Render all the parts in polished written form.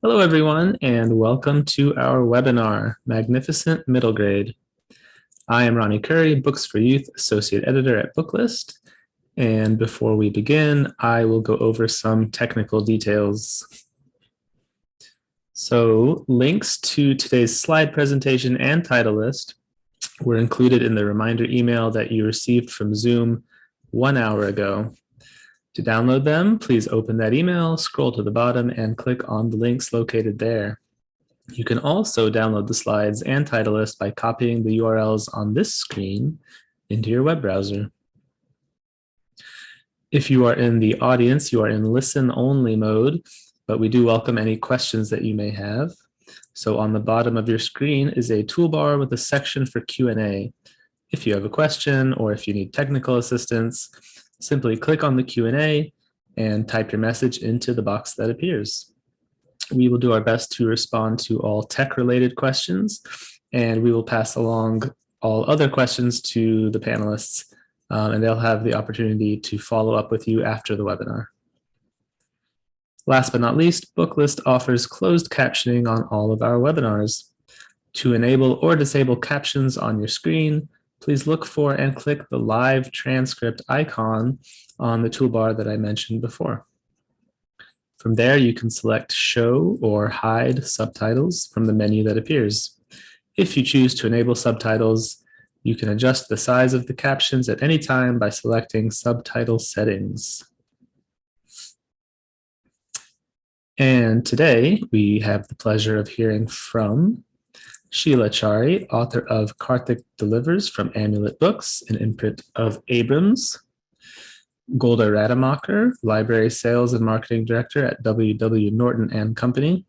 Hello, everyone, and welcome to our webinar, Magnificent Middle Grade. I am Ronny Khuri, Books for Youth Associate Editor at Booklist. And before we begin, I will go over some technical details. So links to today's slide presentation and title list were included in the reminder email that you received from Zoom 1 hour ago. To download them, please open that email, scroll to the bottom, and click on the links located there. You can also download the slides and title list by copying the URLs on this screen into your web browser. If you are in the audience, you are in listen-only mode, but we do welcome any questions that you may have. So on the bottom of your screen is a toolbar with a section for Q&A. If you have a question or if you need technical assistance, simply click on the Q&A and type your message into the box that appears. We will do our best to respond to all tech-related questions, and we will pass along all other questions to the panelists, and they'll have the opportunity to follow up with you after the webinar. Last but not least, Booklist offers closed captioning on all of our webinars. To enable or disable captions on your screen, please look for and click the live transcript icon on the toolbar that I mentioned before. From there, you can select Show or Hide Subtitles from the menu that appears. If you choose to enable subtitles, you can adjust the size of the captions at any time by selecting Subtitle Settings. And today, we have the pleasure of hearing from Sheela Chari, author of KARTHIK Delivers from Amulet Books, an imprint of Abrams. Golda Radomacher, Library Sales and Marketing Director at W.W. Norton and Company.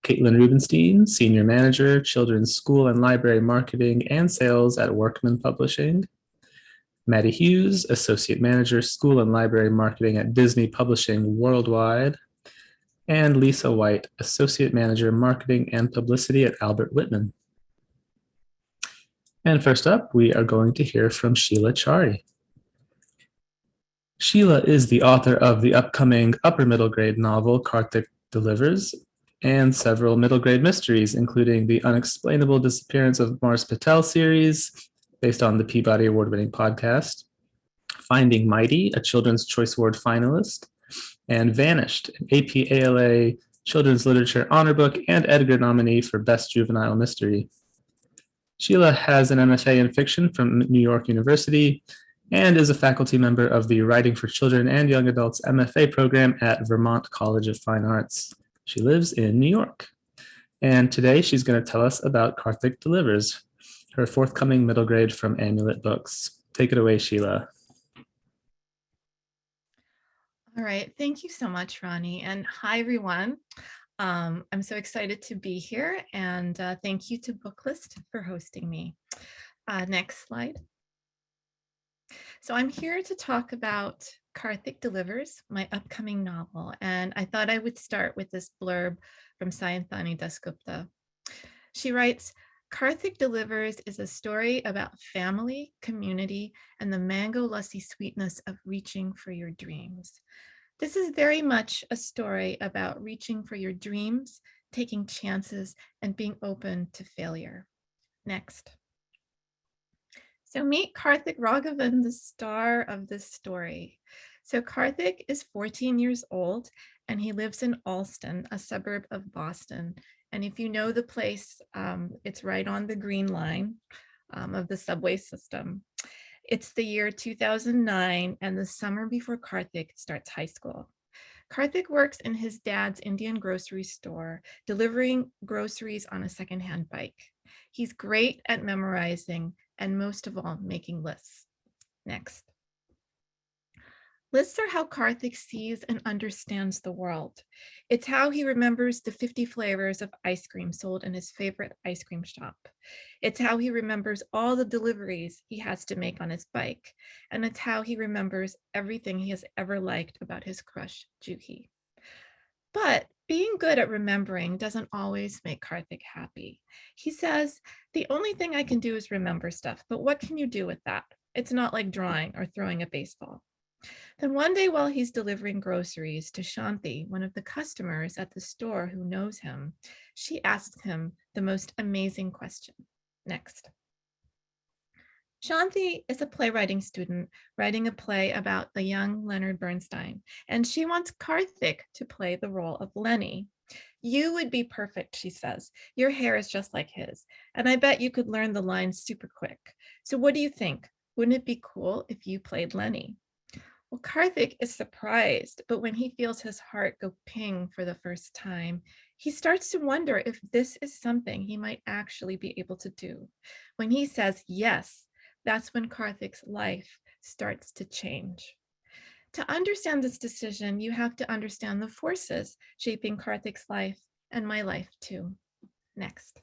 Caitlin Rubenstein, Senior Manager, Children's School and Library Marketing and Sales at Workman Publishing. Maddie Hughes, Associate Manager, School and Library Marketing at Disney Publishing Worldwide. And Lisa White, Associate Manager, Marketing and Publicity at Albert Whitman. And first up, we are going to hear from Sheela Chari. Sheela is the author of the upcoming upper middle grade novel, KARTHIK Delivers, and several middle grade mysteries, including the Unexplainable Disappearance of Mars Patel series, based on the Peabody Award-winning podcast, Finding Mighty, a Children's Choice Award finalist, and Vanished, an APALA Children's Literature Honor Book and Edgar nominee for Best Juvenile Mystery. Sheela has an MFA in fiction from New York University and is a faculty member of the Writing for Children and Young Adults MFA program at Vermont College of Fine Arts. She lives in New York. And today she's going to tell us about KARTHIK Delivers, her forthcoming middle grade from Amulet Books. Take it away, Sheela. All right, thank you so much, Ronny, and hi, everyone. I'm so excited to be here, and thank you to Booklist for hosting me. Next slide. So I'm here to talk about KARTHIK Delivers, my upcoming novel, and I thought I would start with this blurb from Sayanthani Dasgupta. She writes, KARTHIK Delivers is a story about family, community, and the mango lussie sweetness of reaching for your dreams. This is very much a story about reaching for your dreams, taking chances, and being open to failure. Next. So meet KARTHIK Raghavan, the star of this story. So KARTHIK is 14 years old, and he lives in Allston, a suburb of Boston. And if you know the place, it's right on the Green Line of the subway system. It's the year 2009 and the summer before KARTHIK starts high school. KARTHIK works in his dad's Indian grocery store, delivering groceries on a secondhand bike. He's great at memorizing and most of all, making lists. Next. Lists are how KARTHIK sees and understands the world. It's how he remembers the 50 flavors of ice cream sold in his favorite ice cream shop. It's how he remembers all the deliveries he has to make on his bike. And it's how he remembers everything he has ever liked about his crush, Juhi. But being good at remembering doesn't always make KARTHIK happy. He says, the only thing I can do is remember stuff, but what can you do with that? It's not like drawing or throwing a baseball. Then one day while he's delivering groceries to Shanti, one of the customers at the store who knows him, she asks him the most amazing question. Next. Shanti is a playwriting student writing a play about the young Leonard Bernstein, and she wants Karthik to play the role of Lenny. You would be perfect, she says. Your hair is just like his, and I bet you could learn the lines super quick. So what do you think? Wouldn't it be cool if you played Lenny? Well, Karthik is surprised, but when he feels his heart go ping for the first time, he starts to wonder if this is something he might actually be able to do. When he says yes, that's when Karthik's life starts to change. To understand this decision, you have to understand the forces shaping Karthik's life and my life too. Next.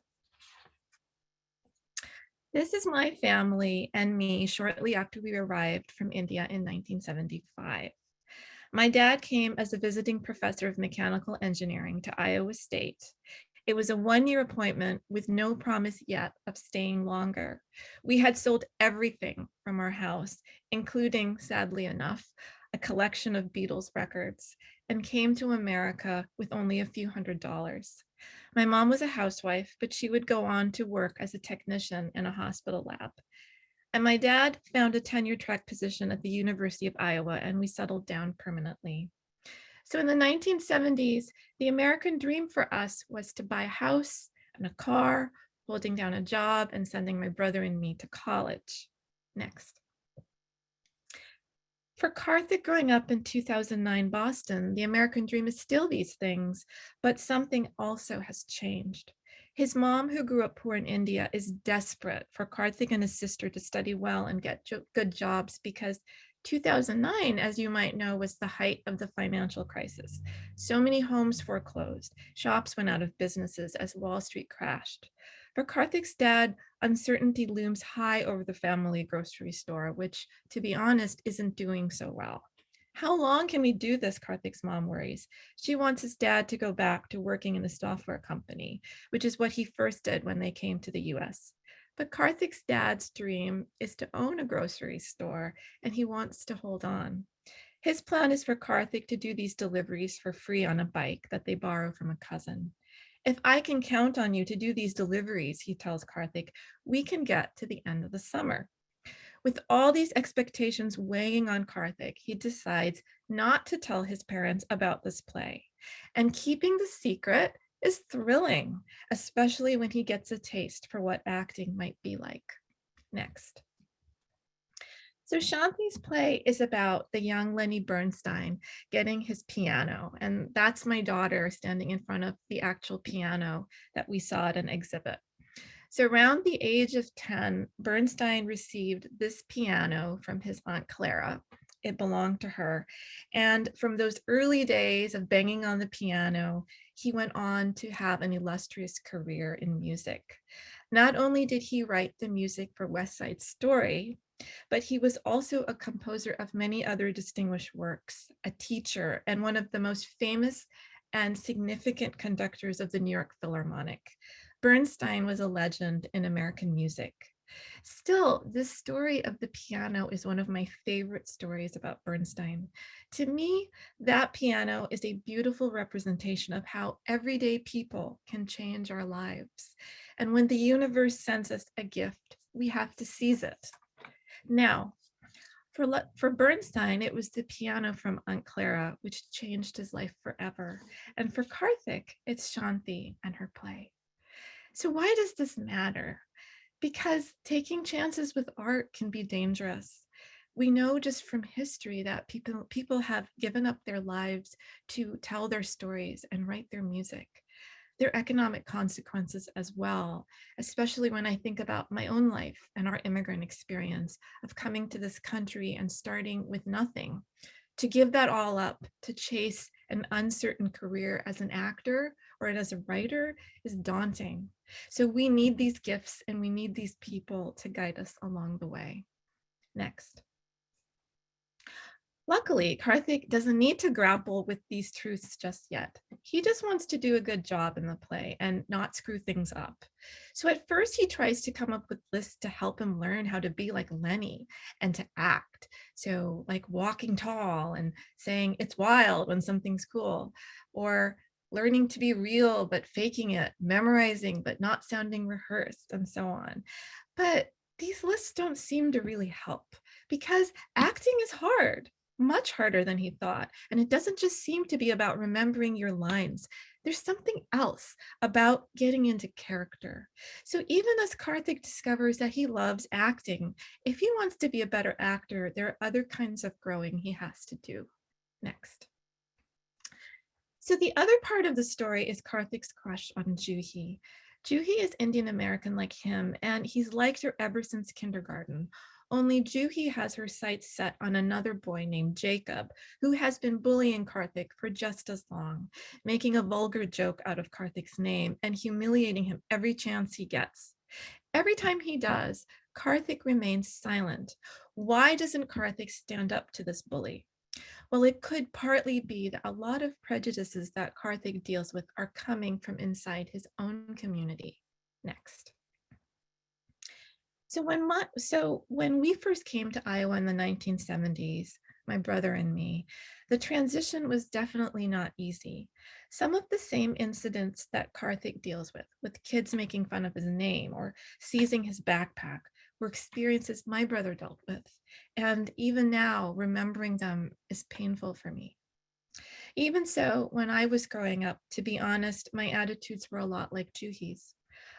This is my family and me shortly after we arrived from India in 1975. My dad came as a visiting professor of mechanical engineering to Iowa State. It was a one-year appointment with no promise yet of staying longer. We had sold everything from our house, including, sadly enough, a collection of Beatles records, and came to America with only a few $100s. My mom was a housewife, but she would go on to work as a technician in a hospital lab. And my dad found a tenure-track position at the University of Iowa, and we settled down permanently. So in the 1970s, the American dream for us was to buy a house and a car, holding down a job, and sending my brother and me to college. Next. For Karthik growing up in 2009 Boston, the American dream is still these things, but something also has changed. His mom, who grew up poor in India, is desperate for Karthik and his sister to study well and get good jobs because 2009, as you might know, was the height of the financial crisis. So many homes foreclosed, shops went out of businesses as Wall Street crashed. For Karthik's dad, uncertainty looms high over the family grocery store, which, to be honest, isn't doing so well. How long can we do this, Karthik's mom worries. She wants his dad to go back to working in a software company, which is what he first did when they came to the US. But Karthik's dad's dream is to own a grocery store, and he wants to hold on. His plan is for Karthik to do these deliveries for free on a bike that they borrow from a cousin. If I can count on you to do these deliveries, he tells Karthik, we can get to the end of the summer. With all these expectations weighing on Karthik, he decides not to tell his parents about this play. And keeping the secret is thrilling, especially when he gets a taste for what acting might be like. Next. So Shanti's play is about the young Lenny Bernstein getting his piano, and that's my daughter standing in front of the actual piano that we saw at an exhibit. So around the age of 10, Bernstein received this piano from his Aunt Clara. It belonged to her. And from those early days of banging on the piano, he went on to have an illustrious career in music. Not only did he write the music for West Side Story, but he was also a composer of many other distinguished works, a teacher, and one of the most famous and significant conductors of the New York Philharmonic. Bernstein was a legend in American music. Still, this story of the piano is one of my favorite stories about Bernstein. To me, that piano is a beautiful representation of how everyday people can change our lives. And when the universe sends us a gift, we have to seize it. Now, for Bernstein, it was the piano from Aunt Clara, which changed his life forever. And for Karthik, it's Shanti and her play. So why does this matter? Because taking chances with art can be dangerous. We know just from history that people have given up their lives to tell their stories and write their music. There are economic consequences as well, especially when I think about my own life and our immigrant experience of coming to this country and starting with nothing. To give that all up, to chase an uncertain career as an actor or as a writer is daunting. So we need these gifts and we need these people to guide us along the way. Next. Luckily, Karthik doesn't need to grapple with these truths just yet. He just wants to do a good job in the play and not screw things up. So at first he tries to come up with lists to help him learn how to be like Lenny and to act. So like walking tall and saying it's wild when something's cool, or learning to be real but faking it, memorizing but not sounding rehearsed, and so on. But these lists don't seem to really help because acting is hard, much harder than he thought. And it doesn't just seem to be about remembering your lines. There's something else about getting into character. So even as Karthik discovers that he loves acting, if he wants to be a better actor, there are other kinds of growing he has to do. Next. So the other part of the story is Karthik's crush on Juhi. Juhi is Indian American like him, and he's liked her ever since kindergarten. Only Juhi has her sights set on another boy named Jacob, who has been bullying Karthik for just as long, making a vulgar joke out of Karthik's name and humiliating him every chance he gets. Every time he does, Karthik remains silent. Why doesn't Karthik stand up to this bully? Well, it could partly be that a lot of prejudices that Karthik deals with are coming from inside his own community. Next. So when we first came to Iowa in the 1970s, my brother and me, the transition was definitely not easy. Some of the same incidents that Karthik deals with kids making fun of his name or seizing his backpack, were experiences my brother dealt with. And even now, remembering them is painful for me. Even so, when I was growing up, to be honest, my attitudes were a lot like Juhi's.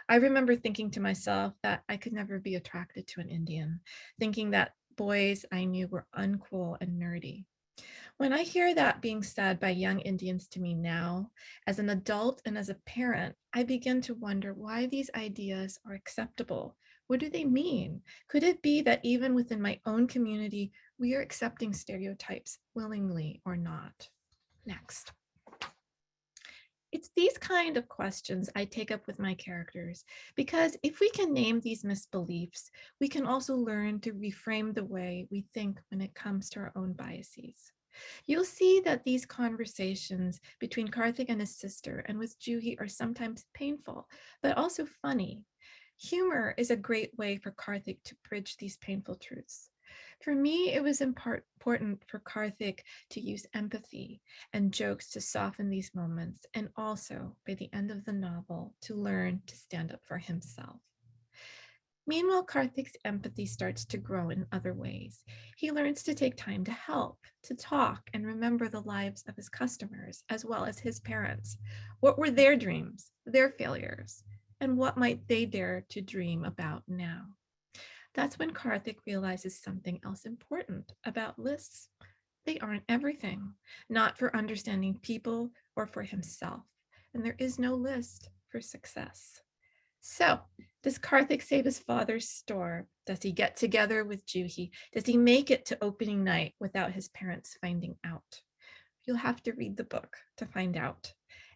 I remember thinking to myself that I could never be attracted to an Indian, thinking that boys I knew were uncool and nerdy. When I hear that being said by young Indians to me now, as an adult and as a parent, I begin to wonder why these ideas are acceptable. What do they mean? Could it be that even within my own community, we are accepting stereotypes willingly or not? Next. It's these kind of questions I take up with my characters, because if we can name these misbeliefs, we can also learn to reframe the way we think when it comes to our own biases. You'll see that these conversations between Karthik and his sister and with Juhi are sometimes painful, but also funny. Humor is a great way for Karthik to bridge these painful truths. For me, it was important for Karthik to use empathy and jokes to soften these moments, and also, by the end of the novel, to learn to stand up for himself. Meanwhile, Karthik's empathy starts to grow in other ways. He learns to take time to help, to talk, and remember the lives of his customers, as well as his parents. What were their dreams, their failures, and what might they dare to dream about now? That's when Karthik realizes something else important about lists. They aren't everything, not for understanding people or for himself. And there is no list for success. So, does Karthik save his father's store? Does he get together with Juhi? Does he make it to opening night without his parents finding out? You'll have to read the book to find out.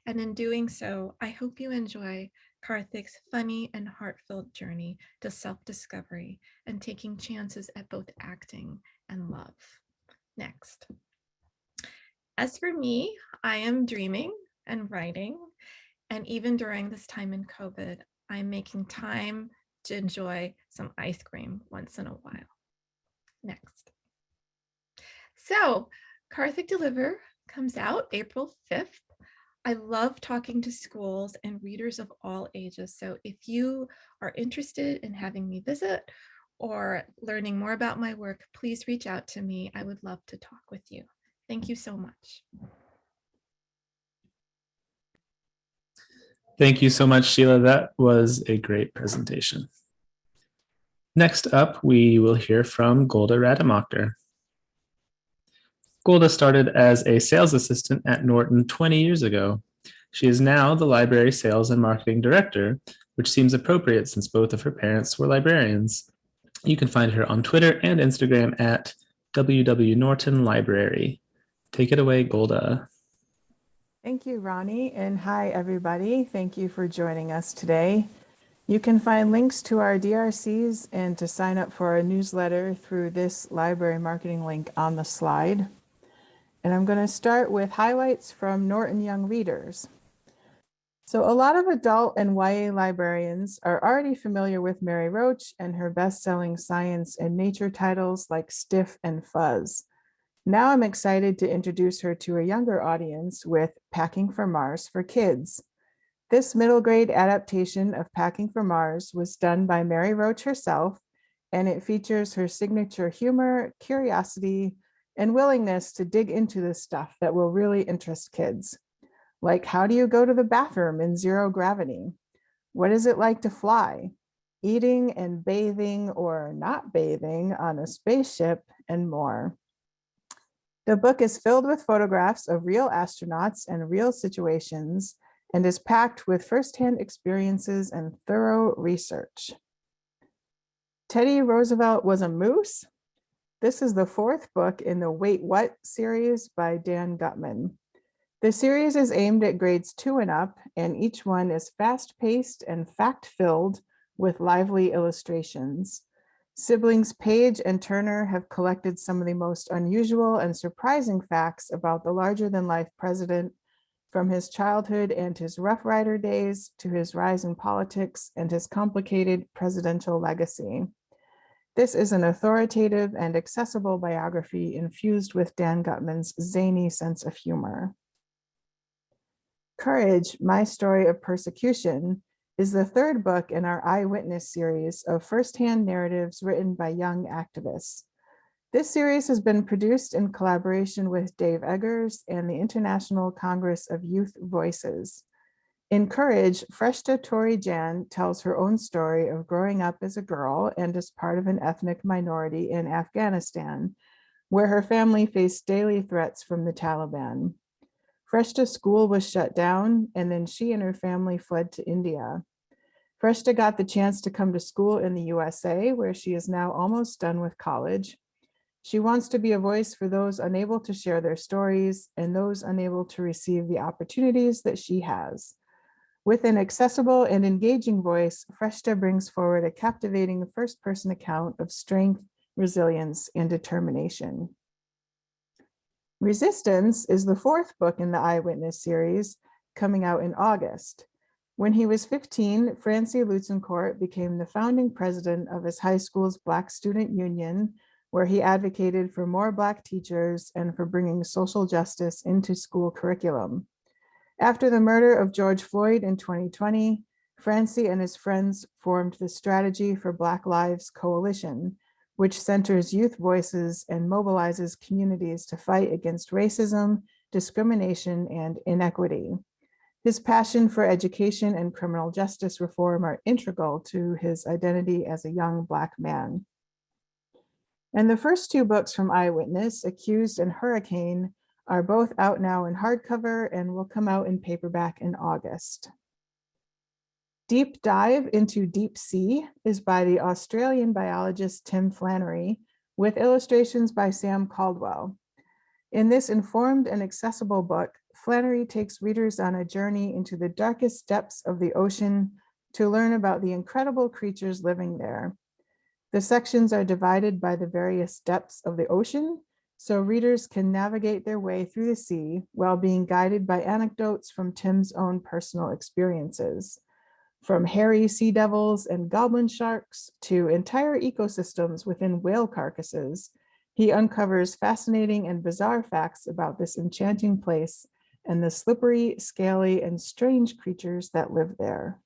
And in doing so, I hope you enjoy Karthik's funny and heartfelt journey to self-discovery and taking chances at both acting and love. Next. As for me, I am dreaming and writing. And even during this time in COVID, I'm making time to enjoy some ice cream once in a while. Next. So, Karthik Deliver comes out April 5th. I love talking to schools and readers of all ages. So if you are interested in having me visit or learning more about my work, please reach out to me. I would love to talk with you. Thank you so much. Thank you so much, Sheela. That was a great presentation. Next up, we will hear from Golda Radomacher. Golda started as a sales assistant at Norton 20 years ago. She is now the library sales and marketing director, which seems appropriate since both of her parents were librarians. You can find her on Twitter and Instagram at www.nortonlibrary. Take it away, Golda. Thank you, Ronnie, and hi, everybody. Thank you for joining us today. You can find links to our DRCs and to sign up for our newsletter through this library marketing link on the slide. And I'm going to start with highlights from Norton Young Readers. So a lot of adult and YA librarians are already familiar with Mary Roach and her best-selling science and nature titles like Stiff and Fuzz. Now I'm excited to introduce her to a younger audience with Packing for Mars for Kids. This middle grade adaptation of Packing for Mars was done by Mary Roach herself, and it features her signature humor, curiosity, and willingness to dig into the stuff that will really interest kids. Like, how do you go to the bathroom in zero gravity? What is it like to fly? Eating and bathing or not bathing on a spaceship, and more. The book is filled with photographs of real astronauts and real situations and is packed with firsthand experiences and thorough research. Teddy Roosevelt was a moose. This is the fourth book in the Wait What series by Dan Gutman. The series is aimed at grades 2 and up, and each one is fast-paced and fact-filled with lively illustrations. Siblings Page and Turner have collected some of the most unusual and surprising facts about the larger-than-life president, from his childhood and his Rough Rider days to his rise in politics and his complicated presidential legacy. This is an authoritative and accessible biography infused with Dan Gutman's zany sense of humor. Courage, My Story of Persecution, is the third book in our Eyewitness series of firsthand narratives written by young activists. This series has been produced in collaboration with Dave Eggers and the International Congress of Youth Voices. In Courage, Freshta Tori Jan tells her own story of growing up as a girl and as part of an ethnic minority in Afghanistan, where her family faced daily threats from the Taliban. Freshta's school was shut down, and then she and her family fled to India. Freshta got the chance to come to school in the USA, where she is now almost done with college. She wants to be a voice for those unable to share their stories and those unable to receive the opportunities that she has. With an accessible and engaging voice, Freshta brings forward a captivating first-person account of strength, resilience, and determination. Resistance is the fourth book in the Eyewitness series, coming out in August. When he was 15, Francie Lutsencourt became the founding president of his high school's Black Student Union, where he advocated for more Black teachers and for bringing social justice into school curriculum. After the murder of George Floyd in 2020, Francie and his friends formed the Strategy for Black Lives Coalition, which centers youth voices and mobilizes communities to fight against racism, discrimination, and inequity. His passion for education and criminal justice reform are integral to his identity as a young Black man. And the first two books from Eyewitness, Accused and Hurricane, are both out now in hardcover and will come out in paperback in August. Deep Dive into Deep Sea is by the Australian biologist Tim Flannery, with illustrations by Sam Caldwell. In this informed and accessible book, Flannery takes readers on a journey into the darkest depths of the ocean to learn about the incredible creatures living there. The sections are divided by the various depths of the ocean, so readers can navigate their way through the sea while being guided by anecdotes from Tim's own personal experiences. From hairy sea devils and goblin sharks to entire ecosystems within whale carcasses, he uncovers fascinating and bizarre facts about this enchanting place and the slippery, scaly, and strange creatures that live there.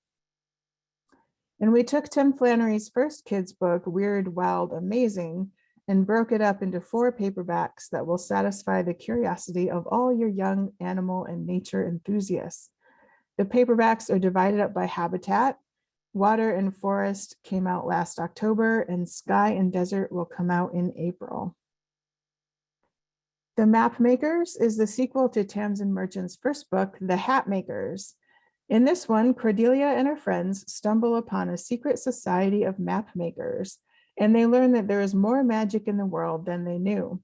And we took Tim Flannery's first kids' book, Weird, Wild, Amazing, and broke it up into 4 paperbacks that will satisfy the curiosity of all your young animal and nature enthusiasts. The paperbacks are divided up by habitat. Water and Forest came out last October, and Sky and Desert will come out in April. The Map Makers is the sequel to Tamsin Merchant's first book, The Hat Makers. In this one, Cordelia and her friends stumble upon a secret society of map makers, and they learn that there is more magic in the world than they knew.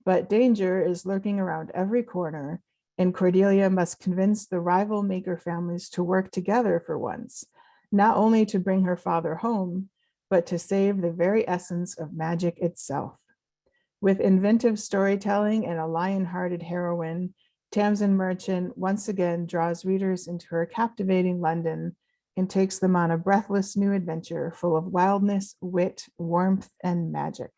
But danger is lurking around every corner, and Cordelia must convince the rival maker families to work together for once, not only to bring her father home, but to save the very essence of magic itself. With inventive storytelling and a lion-hearted heroine, Tamsin Merchant once again draws readers into her captivating London and takes them on a breathless new adventure full of wildness, wit, warmth, and magic.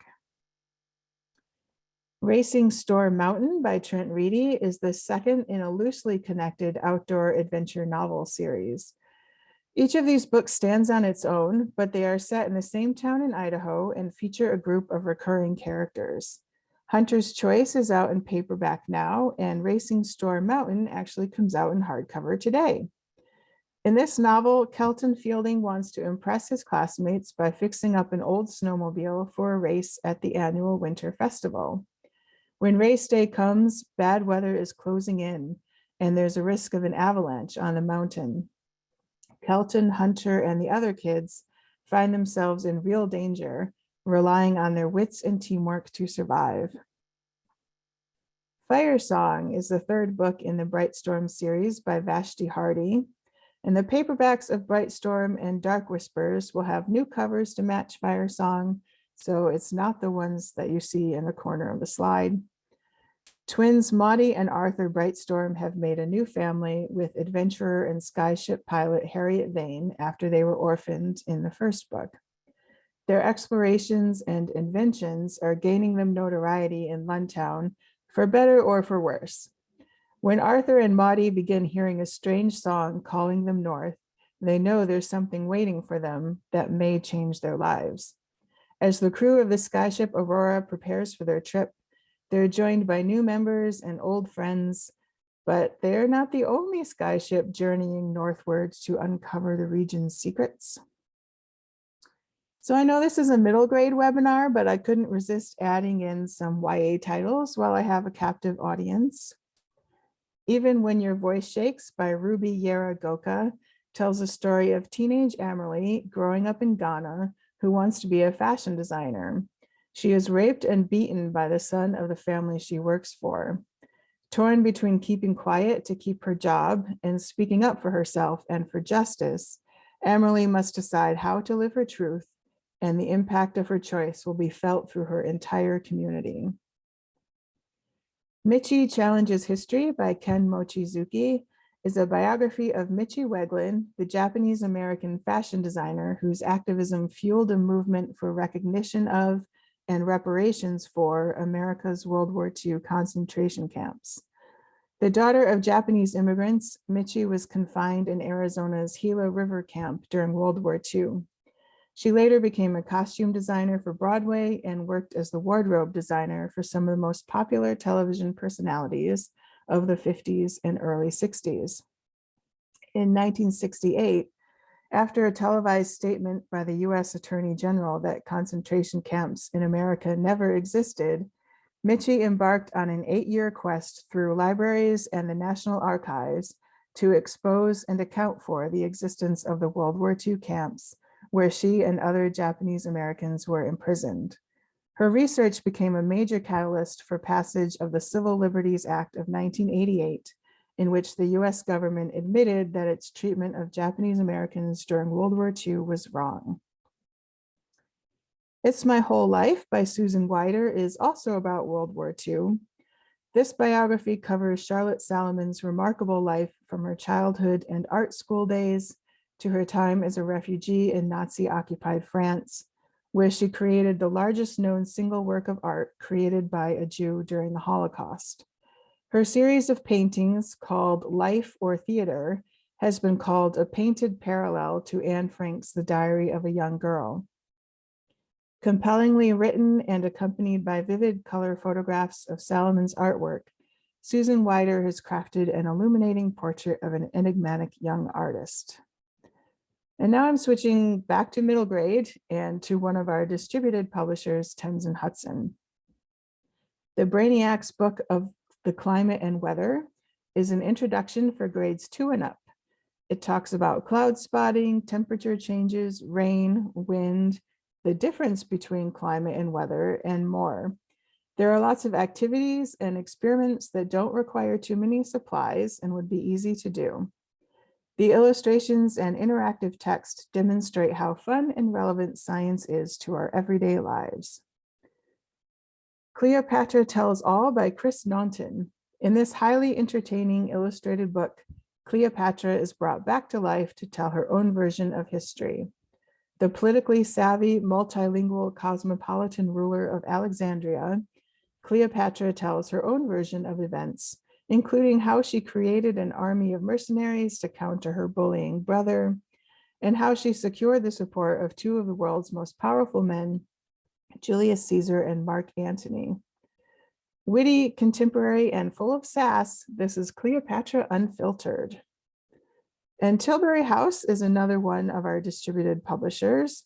Racing Store Mountain by Trent Reedy is the second in a loosely connected outdoor adventure novel series. Each of these books stands on its own, but they are set in the same town in Idaho and feature a group of recurring characters. Hunter's Choice is out in paperback now, and Racing Store Mountain actually comes out in hardcover today. In this novel, Kelton Fielding wants to impress his classmates by fixing up an old snowmobile for a race at the annual winter festival. When race day comes, bad weather is closing in, and there's a risk of an avalanche on the mountain. Kelton, Hunter, and the other kids find themselves in real danger, relying on their wits and teamwork to survive. Fire Song is the third book in the Bright Storm series by Vashti Hardy, and the paperbacks of Bright Storm and Dark Whispers will have new covers to match Fire Song, so it's not the ones that you see in the corner of the slide. Twins Maudie and Arthur Brightstorm have made a new family with adventurer and skyship pilot Harriet Vane after they were orphaned in the first book. Their explorations and inventions are gaining them notoriety in Luntown, for better or for worse. When Arthur and Maudie begin hearing a strange song calling them north, they know there's something waiting for them that may change their lives. As the crew of the skyship Aurora prepares for their trip, they're joined by new members and old friends, but they're not the only skyship journeying northwards to uncover the region's secrets. So I know this is a middle grade webinar, but I couldn't resist adding in some YA titles while I have a captive audience. Even When Your Voice Shakes by Ruby Yera Goka tells a story of teenage Amerly growing up in Ghana who wants to be a fashion designer. She is raped and beaten by the son of the family she works for. Torn between keeping quiet to keep her job and speaking up for herself and for justice, Amerly must decide how to live her truth, and the impact of her choice will be felt through her entire community. Mitchy Challenges History by Ken Mochizuki is a biography of Mitchy Weglin, the Japanese-American fashion designer whose activism fueled a movement for recognition of and reparations for America's World War II concentration camps. The daughter of Japanese immigrants, Mitchy was confined in Arizona's Gila River camp during World War II. She later became a costume designer for Broadway and worked as the wardrobe designer for some of the most popular television personalities of the 50s and early 60s. In 1968, after a televised statement by the US Attorney General that concentration camps in America never existed, Mitchy embarked on an 8-year quest through libraries and the National Archives to expose and account for the existence of the World War II camps where she and other Japanese Americans were imprisoned. Her research became a major catalyst for passage of the Civil Liberties Act of 1988, in which the US government admitted that its treatment of Japanese Americans during World War II was wrong. It's My Whole Life by Susan Wider is also about World War II. This biography covers Charlotte Salamon's remarkable life from her childhood and art school days to her time as a refugee in Nazi-occupied France, where she created the largest known single work of art created by a Jew during the Holocaust. Her series of paintings, called Life or Theater, has been called a painted parallel to Anne Frank's The Diary of a Young Girl. Compellingly written and accompanied by vivid color photographs of Salomon's artwork, Susan Wider has crafted an illuminating portrait of an enigmatic young artist. And now I'm switching back to middle grade and to one of our distributed publishers, Thames and Hudson. The Brainiacs book of The Climate and Weather is an introduction for grades 2 and up. It talks about cloud spotting, temperature changes, rain, wind, the difference between climate and weather, and more. There are lots of activities and experiments that don't require too many supplies and would be easy to do. The illustrations and interactive text demonstrate how fun and relevant science is to our everyday lives. Cleopatra Tells All by Chris Naunton In this highly entertaining illustrated book, Cleopatra is brought back to life to tell her own version of history. The politically savvy, multilingual, cosmopolitan ruler of Alexandria, Cleopatra tells her own version of events, including how she created an army of mercenaries to counter her bullying brother, and how she secured the support of two of the world's most powerful men, Julius Caesar and Mark Antony. Witty, contemporary, and full of sass, this is Cleopatra Unfiltered. And Tilbury House is another one of our distributed publishers.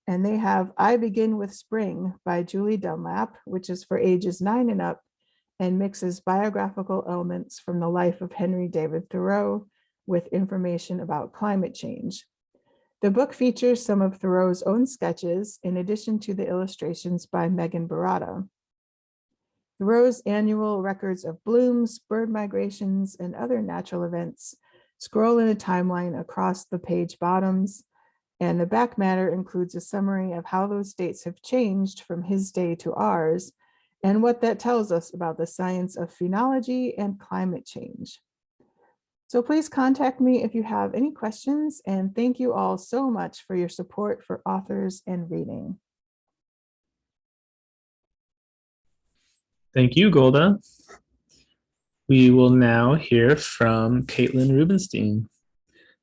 And they have I Begin with Spring by Julie Dunlap, which is for ages 9 and up, and mixes biographical elements from the life of Henry David Thoreau with information about climate change. The book features some of Thoreau's own sketches, in addition to the illustrations by Megan Barada. Thoreau's annual records of blooms, bird migrations, and other natural events scroll in a timeline across the page bottoms, and the back matter includes a summary of how those dates have changed from his day to ours, and what that tells us about the science of phenology and climate change. So please contact me if you have any questions, and thank you all so much for your support for authors and reading. Thank you, Golda. We will now hear from Caitlin Rubenstein.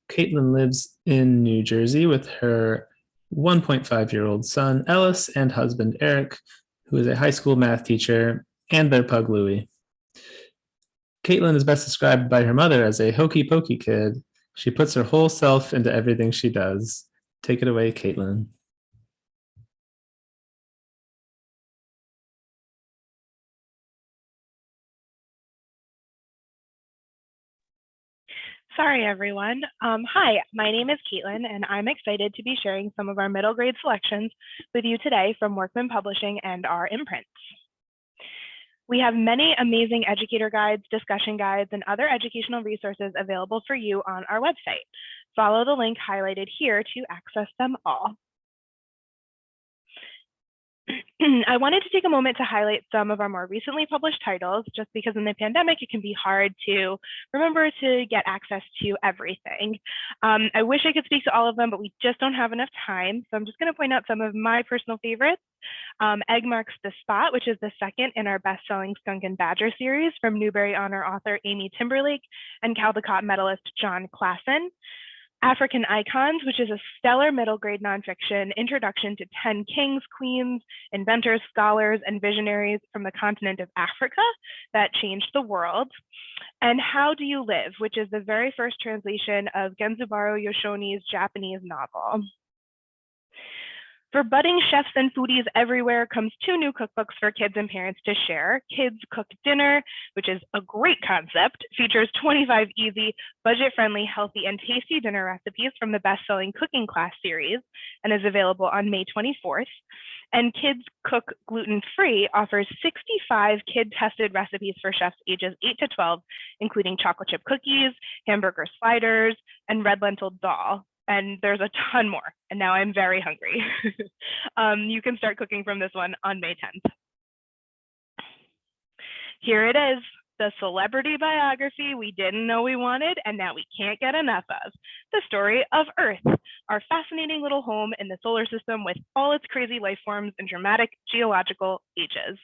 Caitlin lives in New Jersey with her 1.5-year-old son, Ellis, and husband, Eric, who is a high school math teacher, and their pug, Louie. Caitlin is best described by her mother as a hokey pokey kid. She puts her whole self into everything she does. Take it away, Caitlin. Sorry, everyone. Hi, my name is Caitlin, and I'm excited to be sharing some of our middle grade selections with you today from Workman Publishing and our imprints. We have many amazing educator guides, discussion guides, and other educational resources available for you on our website. Follow the link highlighted here to access them all. I wanted to take a moment to highlight some of our more recently published titles, just because in the pandemic, it can be hard to remember to get access to everything. I wish I could speak to all of them, but we just don't have enough time. So I'm just going to point out some of my personal favorites. Egg Marks the Spot, which is the second in our best-selling Skunk and Badger series from Newbery Honor author Amy Timberlake and Caldecott medalist John Klassen. African Icons, which is a stellar middle grade nonfiction introduction to 10 kings, queens, inventors, scholars, and visionaries from the continent of Africa that changed the world. And How Do You Live, which is the very first translation of Genzaburo Yoshoni's Japanese novel. For budding chefs and foodies everywhere comes 2 new cookbooks for kids and parents to share. Kids Cook Dinner, which is a great concept, features 25 easy, budget-friendly, healthy, and tasty dinner recipes from the best-selling Cooking Class series and is available on May 24th. And Kids Cook Gluten-Free offers 65 kid-tested recipes for chefs ages 8 to 12, including chocolate chip cookies, hamburger sliders, and red lentil dal. And there's a ton more, and now I'm very hungry. You can start cooking from this one on May 10th. Here it is, the celebrity biography we didn't know we wanted, and now we can't get enough of. The story of Earth, our fascinating little home in the solar system with all its crazy life forms and dramatic geological ages.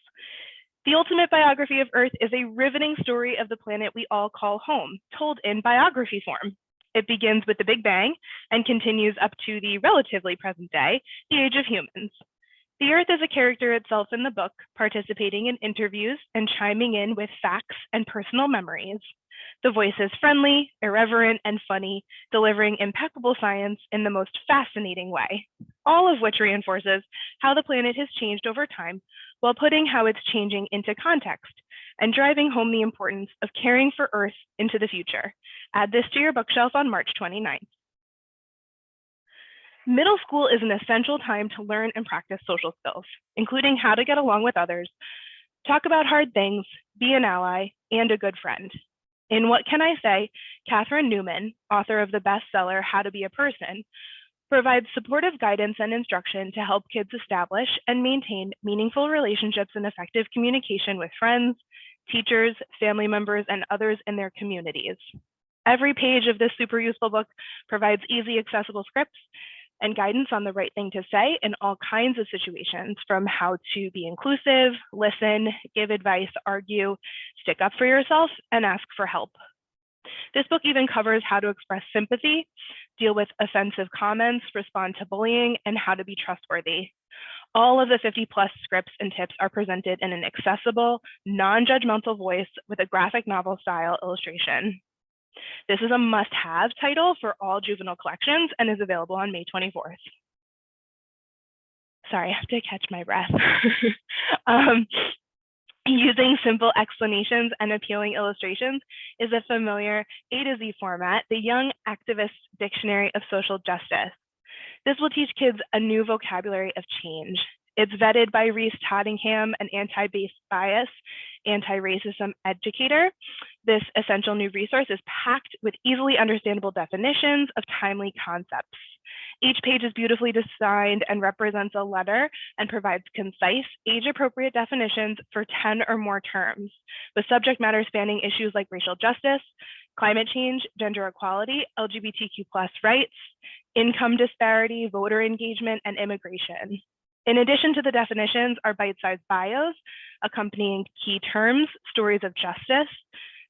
The ultimate biography of Earth is a riveting story of the planet we all call home, told in biography form. It begins with the Big Bang and continues up to the relatively present day, the age of humans. The Earth is a character itself in the book, participating in interviews and chiming in with facts and personal memories. The voice is friendly, irreverent, and funny, delivering impeccable science in the most fascinating way, all of which reinforces how the planet has changed over time while putting how it's changing into context and driving home the importance of caring for Earth into the future. Add this to your bookshelf on March 29th. Middle school is an essential time to learn and practice social skills, including how to get along with others, talk about hard things, be an ally, and a good friend. In What Can I Say, Catherine Newman, author of the bestseller How to Be a Person, provides supportive guidance and instruction to help kids establish and maintain meaningful relationships and effective communication with friends, teachers, family members, and others in their communities. Every page of this super useful book provides easy, accessible scripts and guidance on the right thing to say in all kinds of situations, from how to be inclusive, listen, give advice, argue, stick up for yourself, and ask for help. This book even covers how to express sympathy, deal with offensive comments, respond to bullying, and how to be trustworthy. All of the 50+ scripts and tips are presented in an accessible, non-judgmental voice with a graphic novel style illustration. This is a must-have title for all juvenile collections and is available on May 24th. Sorry, I have to catch my breath. Using simple explanations and appealing illustrations is a familiar A to Z format, the Young Activist Dictionary of Social Justice. This will teach kids a new vocabulary of change. It's vetted by Reese Tottingham, an anti-bias, anti-racism educator. This essential new resource is packed with easily understandable definitions of timely concepts. Each page is beautifully designed and represents a letter and provides concise, age-appropriate definitions for 10 or more terms, with subject matter spanning issues like racial justice, climate change, gender equality, LGBTQ+ rights, income disparity, voter engagement, and immigration. In addition to the definitions are bite-sized bios, accompanying key terms, stories of justice,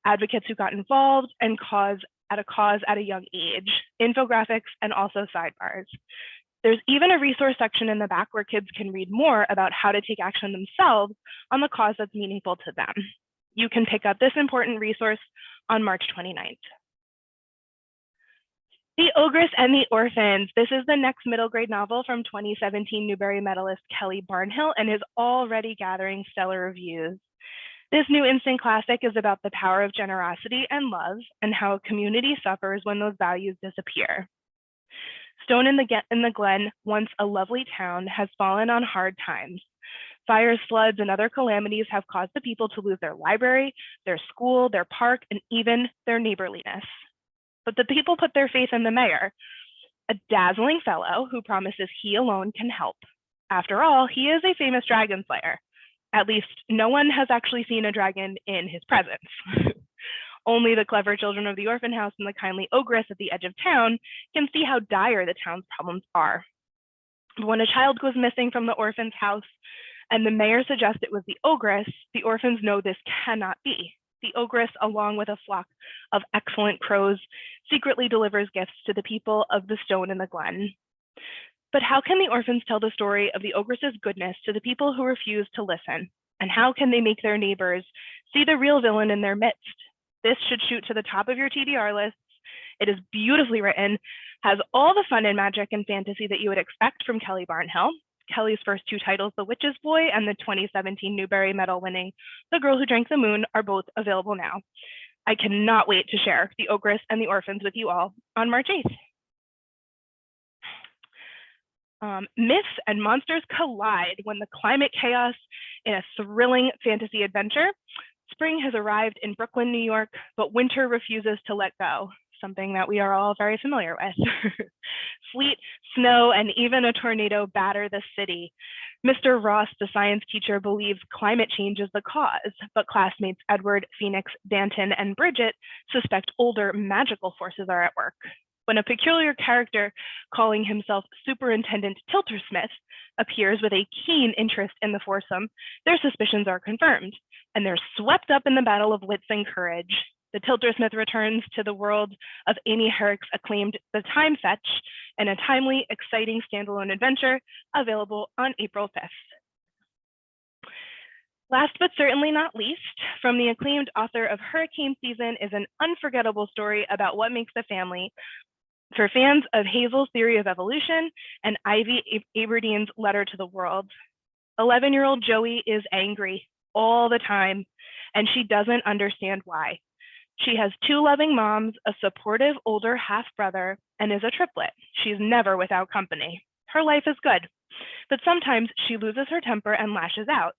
advocates who got involved, and a cause at a young age, infographics, and also sidebars. There's even a resource section in the back where kids can read more about how to take action themselves on the cause that's meaningful to them. You can pick up this important resource on March 29th. The Ogress and the Orphans. This is the next middle grade novel from 2017 Newbery medalist Kelly Barnhill and is already gathering stellar reviews. This new instant classic is about the power of generosity and love and how a community suffers when those values disappear. Stone in the Glen, once a lovely town, has fallen on hard times. Fires, floods, and other calamities have caused the people to lose their library, their school, their park, and even their neighborliness. But the people put their faith in the mayor, a dazzling fellow who promises he alone can help. After all, he is a famous dragon slayer. At least no one has actually seen a dragon in his presence. Only the clever children of the orphan house and the kindly ogress at the edge of town can see how dire the town's problems are. But when a child goes missing from the orphan's house and the mayor suggests it was the ogress, the orphans know this cannot be. The ogress, along with a flock of excellent crows, secretly delivers gifts to the people of the Stone in the Glen. But how can the orphans tell the story of the ogress's goodness to the people who refuse to listen? And how can they make their neighbors see the real villain in their midst? This should shoot to the top of your TBR lists. It is beautifully written, has all the fun and magic and fantasy that you would expect from Kelly Barnhill. Kelly's first two titles, The Witch's Boy and the 2017 Newbery Medal winning The Girl Who Drank the Moon, are both available now. I cannot wait to share The Ogress and the Orphans with you all on March 8th. Myths and monsters collide when the climate chaos in a thrilling fantasy adventure. Spring has arrived in Brooklyn, New York, but winter refuses to let go, something that we are all very familiar with. Sleet, snow, and even a tornado batter the city. Mr. Ross, the science teacher, believes climate change is the cause, but classmates Edward, Phoenix, Danton, and Bridget suspect older magical forces are at work. When a peculiar character calling himself Superintendent Tiltersmith appears with a keen interest in the foursome, their suspicions are confirmed, and they're swept up in the battle of wits and courage. The Tiltersmith returns to the world of Amy Herrick's acclaimed The Time Fetch, and a timely, exciting standalone adventure available on April 5th. Last but certainly not least, from the acclaimed author of Hurricane Season is an unforgettable story about what makes a family for fans of Hazel's Theory of Evolution and Ivy Aberdeen's Letter to the World. 11-year-old Joey is angry all the time, and she doesn't understand why. She has two loving moms, a supportive older half-brother, and is a triplet. She's never without company. Her life is good, but sometimes she loses her temper and lashes out,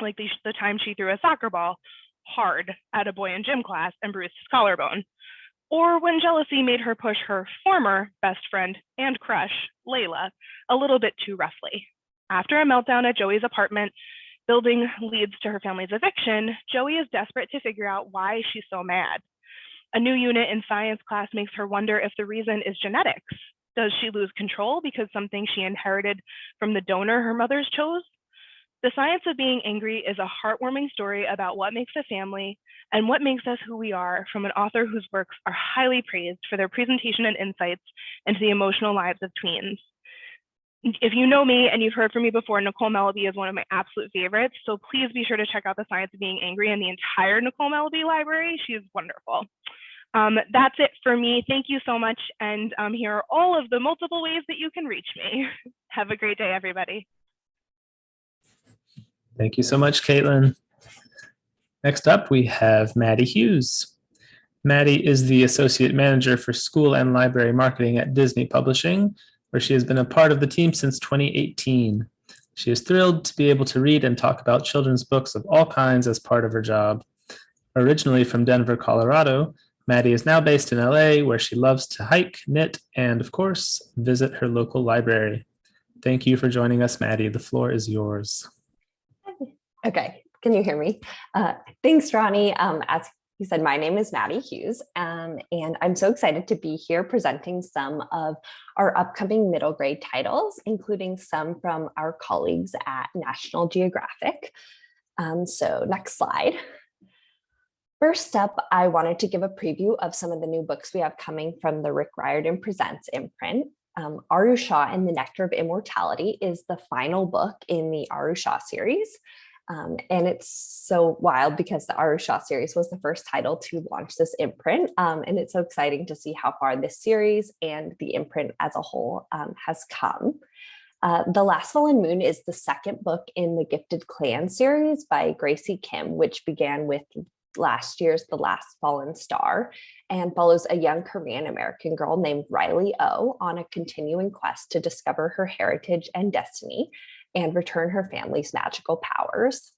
like the time she threw a soccer ball hard at a boy in gym class and bruised his collarbone, or when jealousy made her push her former best friend and crush, Layla, a little bit too roughly. After a meltdown at Joey's apartment, building leads to her family's eviction, Joey is desperate to figure out why she's so mad. A new unit in science class makes her wonder if the reason is genetics. Does she lose control because something she inherited from the donor her mothers chose? The Science of Being Angry is a heartwarming story about what makes a family and what makes us who we are, from an author whose works are highly praised for their presentation and insights into the emotional lives of tweens. If you know me and you've heard from me before, Nicole Melleby is one of my absolute favorites, so please be sure to check out The Science of Being Angry and the entire Nicole Melleby library. She is wonderful. That's it for me. Thank you so much, and here are all of the multiple ways that you can reach me. Have a great day, everybody. Thank you so much, Caitlin. Next up, we have Maddie Hughes. Maddie is the Associate Manager for School and Library Marketing at Disney Publishing, where she has been a part of the team since 2018. She is thrilled to be able to read and talk about children's books of all kinds as part of her job. Originally from Denver, Colorado, Maddie is now based in LA, where she loves to hike, knit, and of course, visit her local library. Thank you for joining us, Maddie. The floor is yours. Okay, can you hear me? Thanks, Ronnie. As you said, my name is Maddie Hughes, and I'm so excited to be here presenting some of our upcoming middle grade titles, including some from our colleagues at National Geographic. So next slide. First up, I wanted to give a preview of some of the new books we have coming from the Rick Riordan Presents imprint. Arushan and the Nectar of Immortality is the final book in the Arushan series. And it's so wild because the Arushan series was the first title to launch this imprint. And it's so exciting to see how far this series and the imprint as a whole has come. The Last Fallen Moon is the second book in the Gifted Clan series by Gracie Kim, which began with last year's The Last Fallen Star and follows a young Korean American girl named Riley O on a continuing quest to discover her heritage and destiny and return her family's magical powers.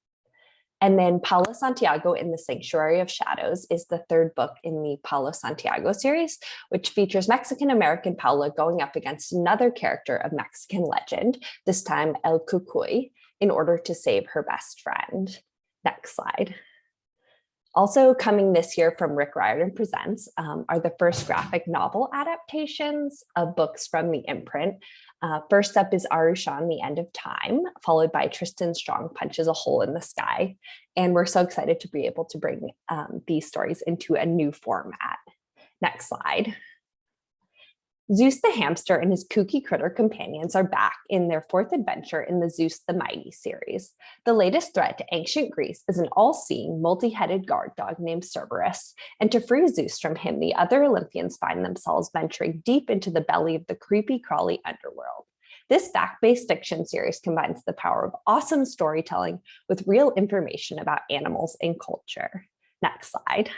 And then Paulo Santiago in the Sanctuary of Shadows is the third book in the Paulo Santiago series, which features Mexican-American Paulo going up against another character of Mexican legend, this time El Cucuy, in order to save her best friend. Next slide. Also coming this year from Rick Riordan Presents are the first graphic novel adaptations of books from the imprint. First up is Arushan, The End of Time, followed by Tristan Strong Punches a Hole in the Sky. And we're so excited to be able to bring these stories into a new format. Next slide. Zeus the hamster and his kooky critter companions are back in their fourth adventure in the Zeus the Mighty series. The latest threat to ancient Greece is an all-seeing, multi-headed guard dog named Cerberus, and to free Zeus from him, the other Olympians find themselves venturing deep into the belly of the creepy, crawly underworld. This fact-based fiction series combines the power of awesome storytelling with real information about animals and culture. Next slide.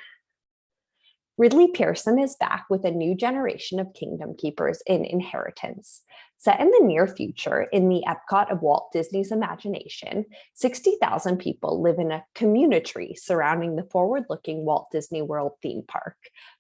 Ridley Pearson is back with a new generation of kingdom keepers in Inheritance. Set in the near future, in the Epcot of Walt Disney's imagination, 60,000 people live in a community surrounding the forward-looking Walt Disney World theme park.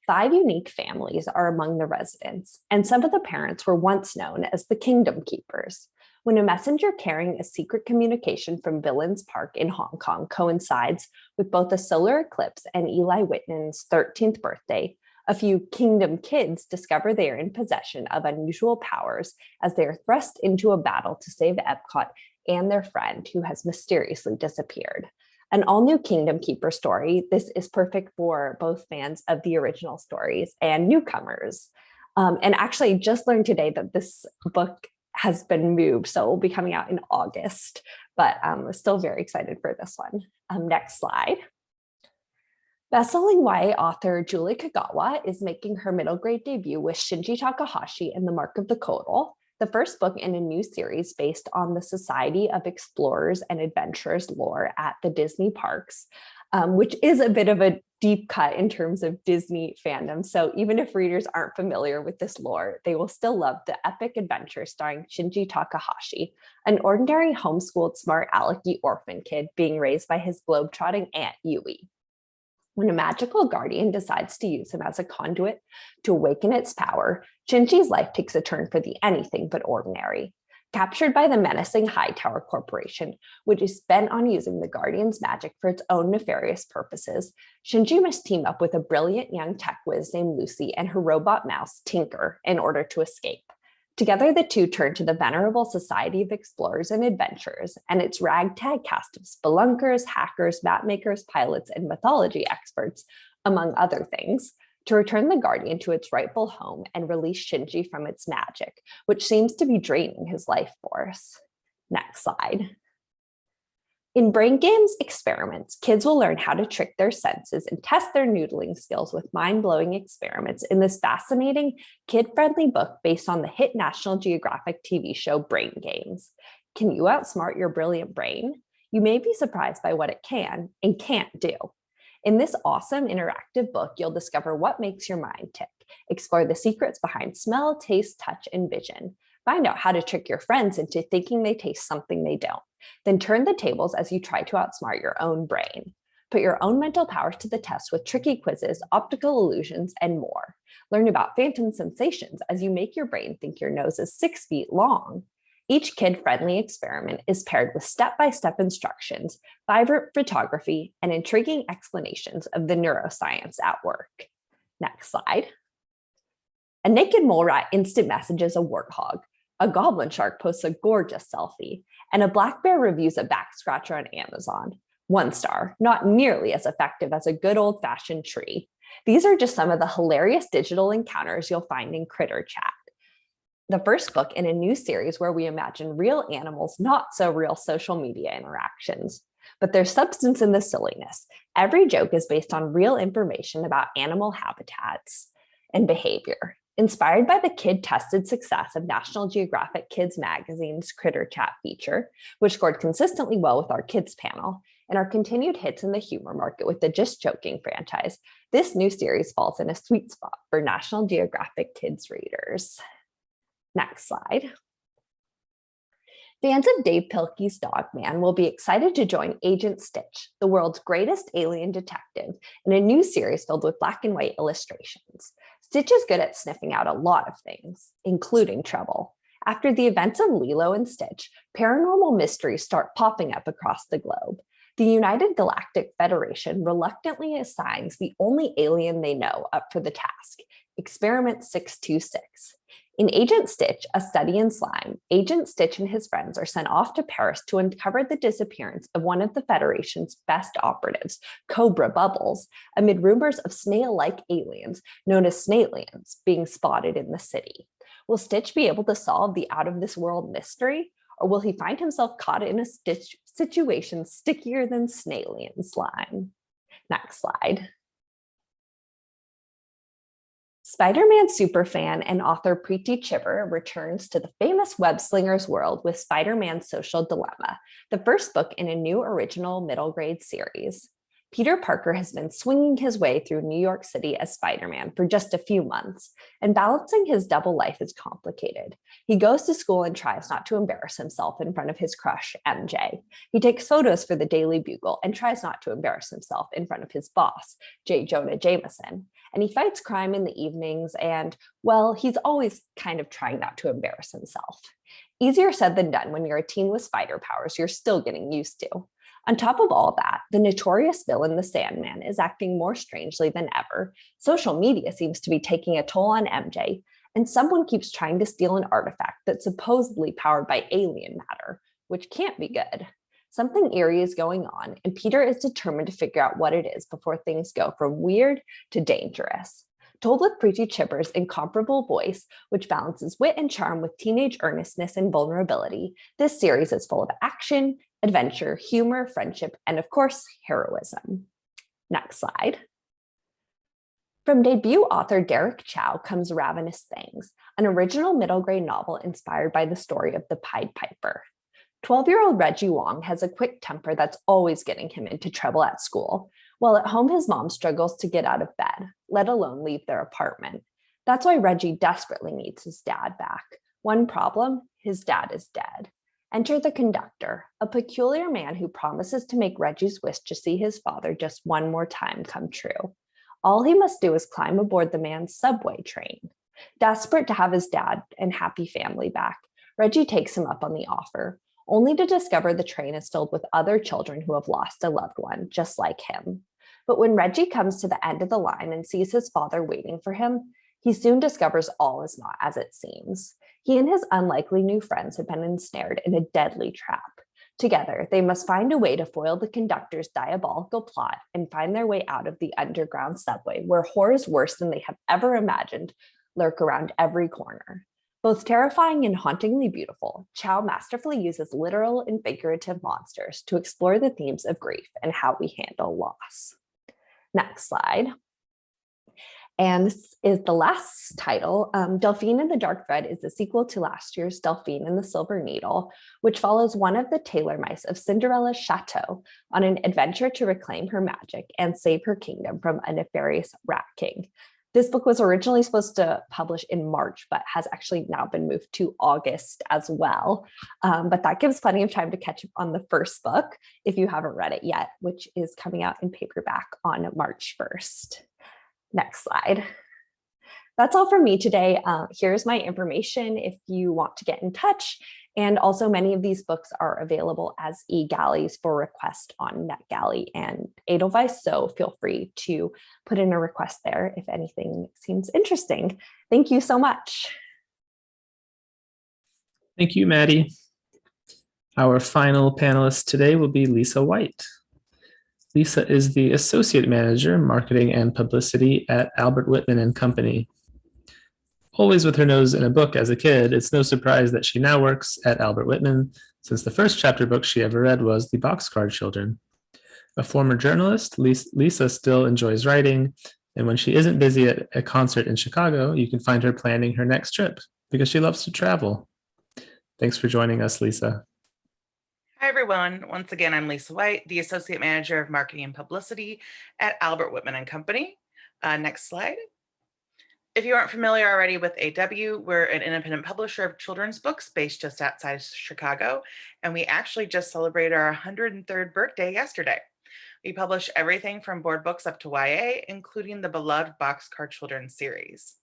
5 unique families are among the residents, and some of the parents were once known as the Kingdom Keepers. When a messenger carrying a secret communication from Villains Park in Hong Kong coincides with both a solar eclipse and Eli Whitman's 13th birthday, a few Kingdom kids discover they are in possession of unusual powers as they are thrust into a battle to save Epcot and their friend who has mysteriously disappeared. An all-new Kingdom Keeper story, this is perfect for both fans of the original stories and newcomers. And actually just learned today that this book has been moved, so it will be coming out in August, but we're still very excited for this one. Next slide. Bestselling YA author Julie Kagawa is making her middle grade debut with Shinji Takahashi and the Mark of the Codal, the first book in a new series based on the Society of Explorers and Adventurers lore at the Disney parks, which is a bit of a deep cut in terms of Disney fandom. So even if readers aren't familiar with this lore, they will still love the epic adventure starring Shinji Takahashi, an ordinary homeschooled smart alecky orphan kid being raised by his globetrotting aunt Yui. When a magical guardian decides to use him as a conduit to awaken its power, Shinji's life takes a turn for the anything but ordinary. Captured by the menacing Hightower Corporation, which is bent on using the Guardian's magic for its own nefarious purposes, Shinji must team up with a brilliant young tech whiz named Lucy and her robot mouse, Tinker, in order to escape. Together, the two turn to the venerable Society of Explorers and Adventurers and its ragtag cast of spelunkers, hackers, mapmakers, pilots, and mythology experts, among other things, to return the Guardian to its rightful home and release Shinji from its magic, which seems to be draining his life force. Next slide. In Brain Games experiments, kids will learn how to trick their senses and test their noodling skills with mind-blowing experiments in this fascinating, kid-friendly book based on the hit National Geographic TV show Brain Games. Can you outsmart your brilliant brain? You may be surprised by what it can and can't do. In this awesome interactive book, you'll discover what makes your mind tick, explore the secrets behind smell, taste, touch, and vision, find out how to trick your friends into thinking they taste something they don't, then turn the tables as you try to outsmart your own brain. Put your own mental powers to the test with tricky quizzes, optical illusions, and more. Learn about phantom sensations as you make your brain think your nose is 6 feet long. Each kid-friendly experiment is paired with step-by-step instructions, vibrant photography, and intriguing explanations of the neuroscience at work. Next slide. A naked mole rat instant messages a warthog. A goblin shark posts a gorgeous selfie, and a black bear reviews a back scratcher on Amazon. 1 star, not nearly as effective as a good old-fashioned tree. These are just some of the hilarious digital encounters you'll find in Critter Chat, the first book in a new series where we imagine real animals, not so real social media interactions. But there's substance in the silliness. Every joke is based on real information about animal habitats and behavior. Inspired by the kid-tested success of National Geographic Kids Magazine's Critter Chat feature, which scored consistently well with our kids panel, and our continued hits in the humor market with the Just Joking franchise, this new series falls in a sweet spot for National Geographic Kids readers. Next slide. Fans of Dave Pilkey's Dog Man will be excited to join Agent Stitch, the world's greatest alien detective, in a new series filled with black and white illustrations. Stitch is good at sniffing out a lot of things, including trouble. After the events of Lilo and Stitch, paranormal mysteries start popping up across the globe. The United Galactic Federation reluctantly assigns the only alien they know up for the task, Experiment 626. In Agent Stitch, A Study in Slime, Agent Stitch and his friends are sent off to Paris to uncover the disappearance of one of the Federation's best operatives, Cobra Bubbles, amid rumors of snail-like aliens known as Snailians being spotted in the city. Will Stitch be able to solve the out-of-this-world mystery, or will he find himself caught in a situation stickier than Snailian slime? Next slide. Spider-Man superfan and author Preeti Chibber returns to the famous web-slingers world with Spider-Man Social Dilemma, the first book in a new original middle grade series. Peter Parker has been swinging his way through New York City as Spider-Man for just a few months, and balancing his double life is complicated. He goes to school and tries not to embarrass himself in front of his crush, MJ. He takes photos for the Daily Bugle and tries not to embarrass himself in front of his boss, J. Jonah Jameson. And he fights crime in the evenings and, well, he's always kind of trying not to embarrass himself. Easier said than done when you're a teen with spider powers you're still getting used to. On top of all that, the notorious villain, the Sandman, is acting more strangely than ever. Social media seems to be taking a toll on MJ, and someone keeps trying to steal an artifact that's supposedly powered by alien matter, which can't be good. Something eerie is going on, and Peter is determined to figure out what it is before things go from weird to dangerous. Told with Preeti Chibber's incomparable voice, which balances wit and charm with teenage earnestness and vulnerability, this series is full of action, adventure, humor, friendship, and of course, heroism. Next slide. From debut author Derek Chow comes Ravenous Things, an original middle grade novel inspired by the story of the Pied Piper. 12-year-old Reggie Wong has a quick temper that's always getting him into trouble at school, while at home his mom struggles to get out of bed, let alone leave their apartment. That's why Reggie desperately needs his dad back. One problem, his dad is dead. Enter the conductor, a peculiar man who promises to make Reggie's wish to see his father just one more time come true. All he must do is climb aboard the man's subway train. Desperate to have his dad and happy family back, Reggie takes him up on the offer, only to discover the train is filled with other children who have lost a loved one, just like him. But when Reggie comes to the end of the line and sees his father waiting for him, he soon discovers all is not as it seems. He and his unlikely new friends have been ensnared in a deadly trap. Together, they must find a way to foil the conductor's diabolical plot and find their way out of the underground subway, where horrors worse than they have ever imagined lurk around every corner. Both terrifying and hauntingly beautiful, Chow masterfully uses literal and figurative monsters to explore the themes of grief and how we handle loss. Next slide. And this is the last title. Delphine and the Dark Thread is the sequel to last year's Delphine and the Silver Needle, which follows one of the tailor mice of Cinderella's chateau on an adventure to reclaim her magic and save her kingdom from a nefarious rat king. This book was originally supposed to publish in March, but has actually now been moved to August as well. But that gives plenty of time to catch up on the first book if you haven't read it yet, which is coming out in paperback on March 1st. Next slide. That's all from me today. Here's my information if you want to get in touch. And also many of these books are available as e-galleys for request on NetGalley and Edelweiss. So feel free to put in a request there if anything seems interesting. Thank you so much. Thank you, Maddie. Our final panelist today will be Lisa White. Lisa is the Associate Manager, Marketing and Publicity at Albert Whitman and Company. Always with her nose in a book as a kid, it's no surprise that she now works at Albert Whitman, since the first chapter book she ever read was The Boxcar Children. A former journalist, Lisa still enjoys writing, and when she isn't busy at a concert in Chicago, you can find her planning her next trip because she loves to travel. Thanks for joining us, Lisa. Hi, everyone. Once again, I'm Lisa White, the Associate Manager of Marketing and Publicity at Albert Whitman and Company. Next slide. If you aren't familiar already with AW, we're an independent publisher of children's books based just outside Chicago, and we actually just celebrated our 103rd birthday yesterday. We publish everything from board books up to YA, including the beloved Boxcar Children series.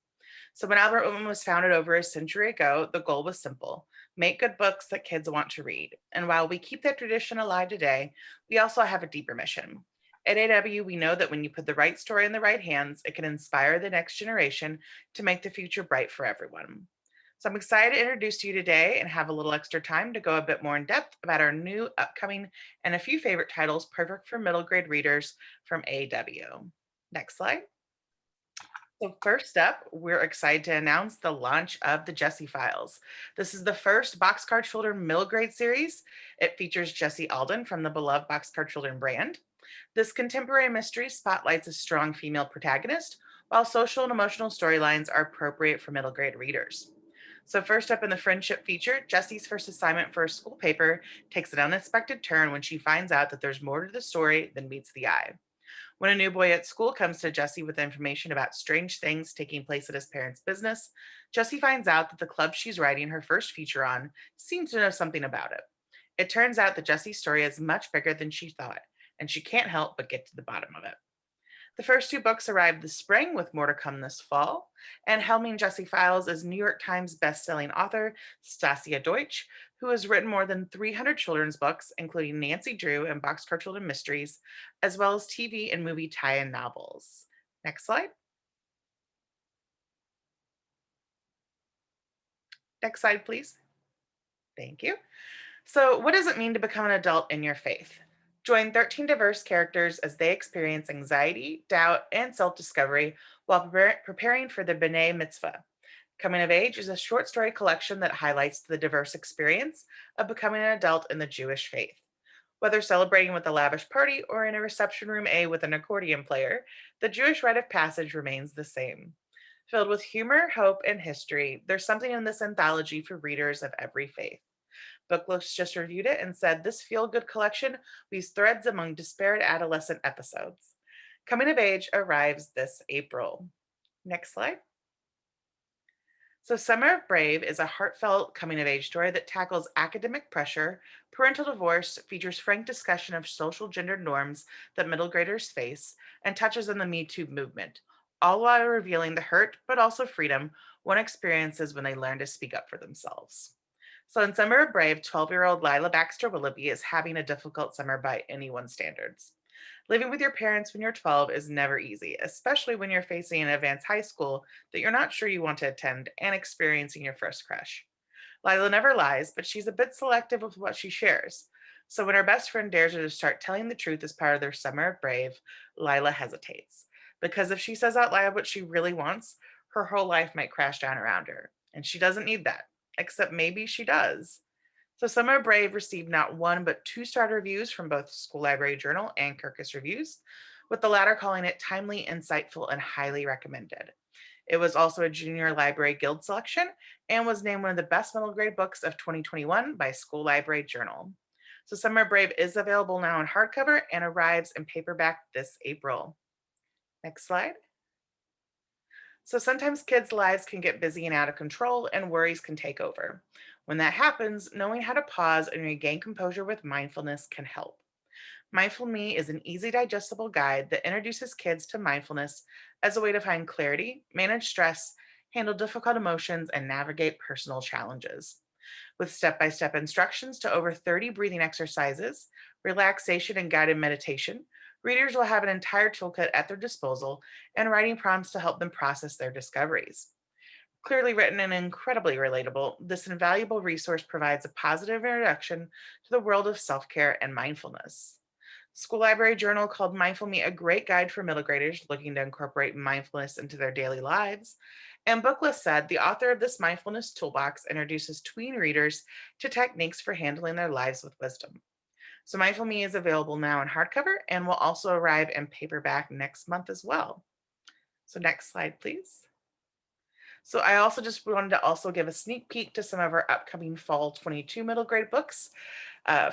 So when Albert Whitman was founded over a century ago, the goal was simple: make good books that kids want to read. And while we keep that tradition alive today, we also have a deeper mission. At AW, we know that when you put the right story in the right hands, it can inspire the next generation to make the future bright for everyone. So I'm excited to introduce to you today and have a little extra time to go a bit more in depth about our new, upcoming, and a few favorite titles perfect for middle grade readers from AW. Next slide. So first up, we're excited to announce the launch of the Jessie Files. This is the first Boxcar Children middle grade series. It features Jessie Alden from the beloved Boxcar Children brand. This contemporary mystery spotlights a strong female protagonist, while social and emotional storylines are appropriate for middle grade readers. So first up in the friendship feature, Jessie's first assignment for a school paper takes an unexpected turn when she finds out that there's more to the story than meets the eye. When a new boy at school comes to Jessie with information about strange things taking place at his parents' business, Jessie finds out that the club she's writing her first feature on seems to know something about it. It turns out that Jessie's story is much bigger than she thought, and she can't help but get to the bottom of it. The first two books arrived this spring, with more to come this fall. And helming Jessie Files is New York Times bestselling author Stasia Deutsch, who has written more than 300 children's books, including Nancy Drew and Boxcar Children Mysteries, as well as TV and movie tie-in novels. Next slide. Next slide, please. Thank you. So what does it mean to become an adult in your faith? Join 13 diverse characters as they experience anxiety, doubt, and self-discovery while preparing for the B'nai Mitzvah. Coming of Age is a short story collection that highlights the diverse experience of becoming an adult in the Jewish faith. Whether celebrating with a lavish party or in a reception room A with an accordion player, the Jewish rite of passage remains the same. Filled with humor, hope, and history, there's something in this anthology for readers of every faith. Booklist just reviewed it and said this feel-good collection weaves threads among disparate adolescent episodes. Coming of Age arrives this April. Next slide. So Summer of Brave is a heartfelt coming-of-age story that tackles academic pressure, parental divorce, features frank discussion of social gender norms that middle graders face, and touches on the Me Too movement, all while revealing the hurt, but also freedom, one experiences when they learn to speak up for themselves. So in Summer of Brave, 12-year-old Lila Baxter Willoughby is having a difficult summer by anyone's standards. Living with your parents when you're 12 is never easy, especially when you're facing an advanced high school that you're not sure you want to attend and experiencing your first crush. Lila never lies, but she's a bit selective with what she shares. So when her best friend dares her to start telling the truth as part of their Summer of Brave, Lila hesitates. Because if she says out loud what she really wants, her whole life might crash down around her. And she doesn't need that, except maybe she does. So Summer of Brave received not one but two-star reviews from both School Library Journal and Kirkus Reviews, with the latter calling it timely, insightful, and highly recommended. It was also a Junior Library Guild selection and was named one of the best middle grade books of 2021 by School Library Journal. So Summer of Brave is available now in hardcover and arrives in paperback this April. Next slide. So sometimes kids' lives can get busy and out of control, and worries can take over. When that happens, knowing how to pause and regain composure with mindfulness can help. Mindful Me is an easy, digestible guide that introduces kids to mindfulness as a way to find clarity, manage stress, handle difficult emotions, and navigate personal challenges. With step-by-step instructions to over 30 breathing exercises, relaxation, and guided meditation, readers will have an entire toolkit at their disposal and writing prompts to help them process their discoveries. Clearly written and incredibly relatable, this invaluable resource provides a positive introduction to the world of self-care and mindfulness. School Library Journal called Mindful Me a great guide for middle graders looking to incorporate mindfulness into their daily lives. And Booklist said the author of this mindfulness toolbox introduces tween readers to techniques for handling their lives with wisdom. So Mindful Me is available now in hardcover and will also arrive in paperback next month as well. So next slide, please. So I also just wanted to also give a sneak peek to some of our upcoming fall 22 middle grade books.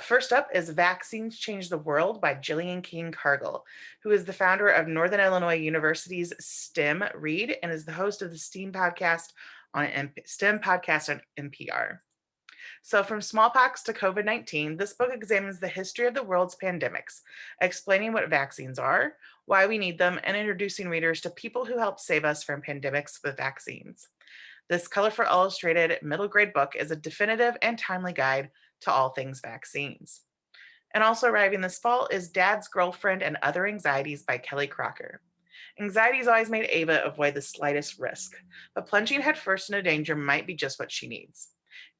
First up is Vaccines Change the World by Jillian King Cargill, who is the founder of Northern Illinois University's STEM Read and is the host of the STEM podcast on NPR. So from smallpox to COVID-19, this book examines the history of the world's pandemics, explaining what vaccines are, why we need them, and introducing readers to people who helped save us from pandemics with vaccines. This colorful illustrated middle grade book is a definitive and timely guide to all things vaccines. And also arriving this fall is Dad's Girlfriend and Other Anxieties by Kelly Crocker. Anxieties always made Ava avoid the slightest risk, but plunging headfirst into danger might be just what she needs.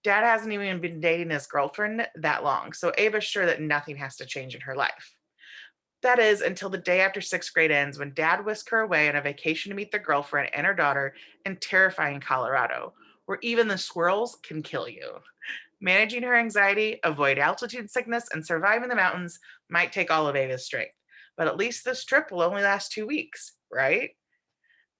Dad hasn't even been dating his girlfriend that long, so Ava's sure that nothing has to change in her life. That is until the day after sixth grade ends when Dad whisks her away on a vacation to meet their girlfriend and her daughter in terrifying Colorado, where even the squirrels can kill you. Managing her anxiety, avoid altitude sickness, and survive in the mountains might take all of Ava's strength, but at least this trip will only last 2 weeks, right?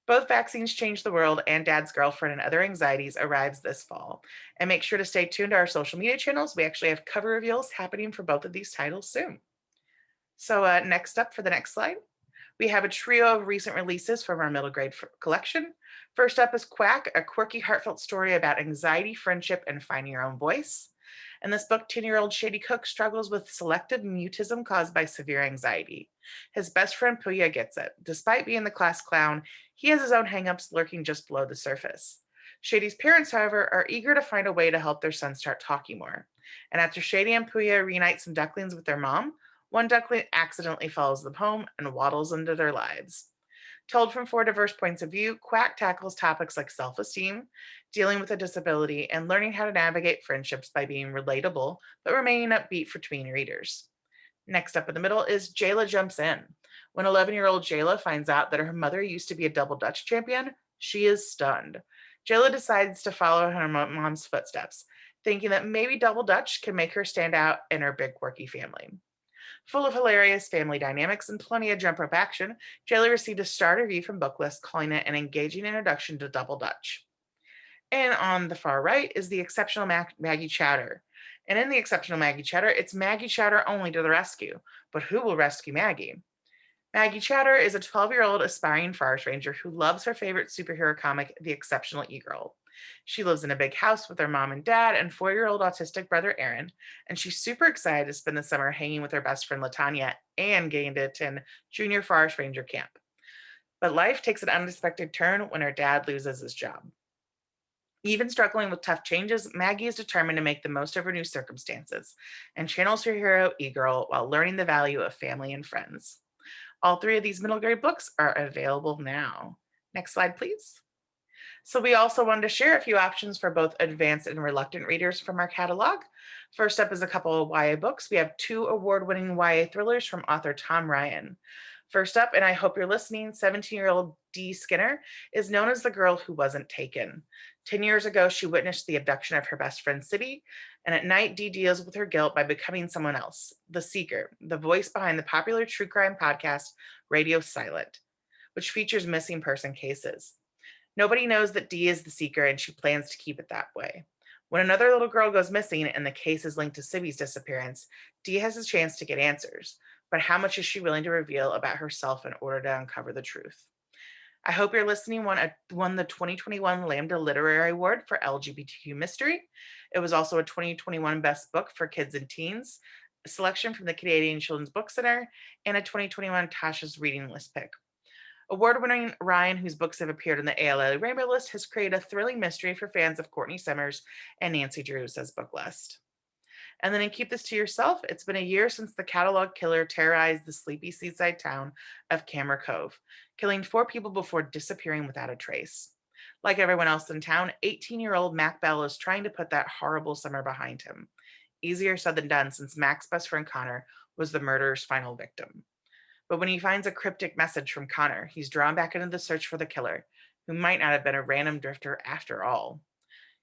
Both Vaccines Change the World and Dad's Girlfriend and Other Anxieties arrives this fall. And make sure to stay tuned to our social media channels. We actually have cover reveals happening for both of these titles soon. So next up for the next slide, we have a trio of recent releases from our middle grade collection. First up is Quack, a quirky, heartfelt story about anxiety, friendship, and finding your own voice. In this book, 10-year-old Shady Cook struggles with selective mutism caused by severe anxiety. His best friend Puya gets it. Despite being the class clown, he has his own hangups lurking just below the surface. Shady's parents, however, are eager to find a way to help their son start talking more. And after Shady and Puya reunite some ducklings with their mom, one duckling accidentally follows them home and waddles into their lives. Told from 4 diverse points of view, Quack tackles topics like self-esteem, dealing with a disability, and learning how to navigate friendships by being relatable, but remaining upbeat for tween readers. Next up in the middle is Jayla Jumps In. When 11-year-old Jayla finds out that her mother used to be a double Dutch champion, she is stunned. Jayla decides to follow her mom's footsteps, thinking that maybe double Dutch can make her stand out in her big quirky family. Full of hilarious family dynamics and plenty of jump rope action, Jayla received a star review from Booklist calling it an engaging introduction to double Dutch. And on the far right is the exceptional Maggie Chatter. And in the exceptional Maggie Chatter, it's Maggie Chatter only to the rescue. But who will rescue Maggie? Maggie Chatter is a 12-year-old aspiring forest ranger who loves her favorite superhero comic, The Exceptional E-Girl. She lives in a big house with her mom and dad and 4-year-old autistic brother Aaron, and she's super excited to spend the summer hanging with her best friend Latanya and getting to attend junior forest ranger camp. But life takes an unexpected turn when her dad loses his job. Even struggling with tough changes, Maggie is determined to make the most of her new circumstances and channels her hero E-Girl while learning the value of family and friends. All three of these middle grade books are available now. Next slide, please. So we also wanted to share a few options for both advanced and reluctant readers from our catalog. First up is a couple of YA books. We have 2 award-winning YA thrillers from author Tom Ryan. First up, and I hope you're listening, 17-year-old Dee Skinner is known as the girl who wasn't taken. 10 years ago, she witnessed the abduction of her best friend, Sibby, and at night, Dee deals with her guilt by becoming someone else, the Seeker, the voice behind the popular true crime podcast Radio Silent, which features missing person cases. Nobody knows that Dee is the Seeker, and she plans to keep it that way. When another little girl goes missing and the case is linked to Sibby's disappearance, Dee has a chance to get answers. But how much is she willing to reveal about herself in order to uncover the truth? I Hope You're Listening won the 2021 Lambda Literary Award for LGBTQ Mystery. It was also a 2021 Best Book for Kids and Teens, a selection from the Canadian Children's Book Center, and a 2021 Tasha's Reading List pick. Award-winning Ryan, whose books have appeared on the ALA Rainbow List, has created a thrilling mystery for fans of Courtney Summers and Nancy Drew, says Booklist. And then in Keep This to Yourself, it's been a year since the catalog killer terrorized the sleepy seaside town of Camera Cove, killing 4 people before disappearing without a trace. Like everyone else in town, 18-year-old Mac Bell is trying to put that horrible summer behind him. Easier said than done, since Mac's best friend Connor was the murderer's final victim. But when he finds a cryptic message from Connor, he's drawn back into the search for the killer, who might not have been a random drifter after all.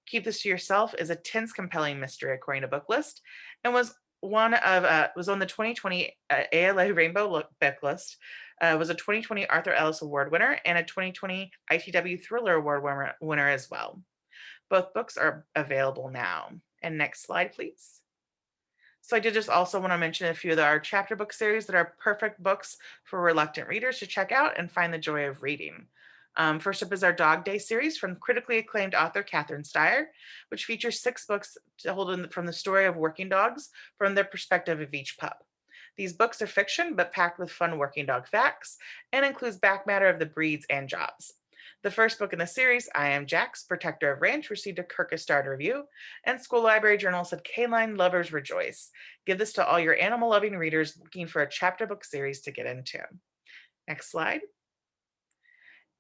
Keep This to Yourself is a tense, compelling mystery, according to Booklist, and was on the 2020 ALA Rainbow Book List, was a 2020 Arthur Ellis Award winner, and a 2020 ITW Thriller Award winner as well. Both books are available now. And next slide, please. So I did just also want to mention a few of our chapter book series that are perfect books for reluctant readers to check out and find the joy of reading. First up is our Dog Day series from critically acclaimed author Catherine Steyer, which features 6 books told from the story of working dogs from the perspective of each pup. These books are fiction, but packed with fun working dog facts, and includes back matter of the breeds and jobs. The first book in the series, I Am Jax, Protector of Ranch, received a Kirkus-starred review, and School Library Journal said, Canine lovers rejoice. Give this to all your animal-loving readers looking for a chapter book series to get into. Next slide.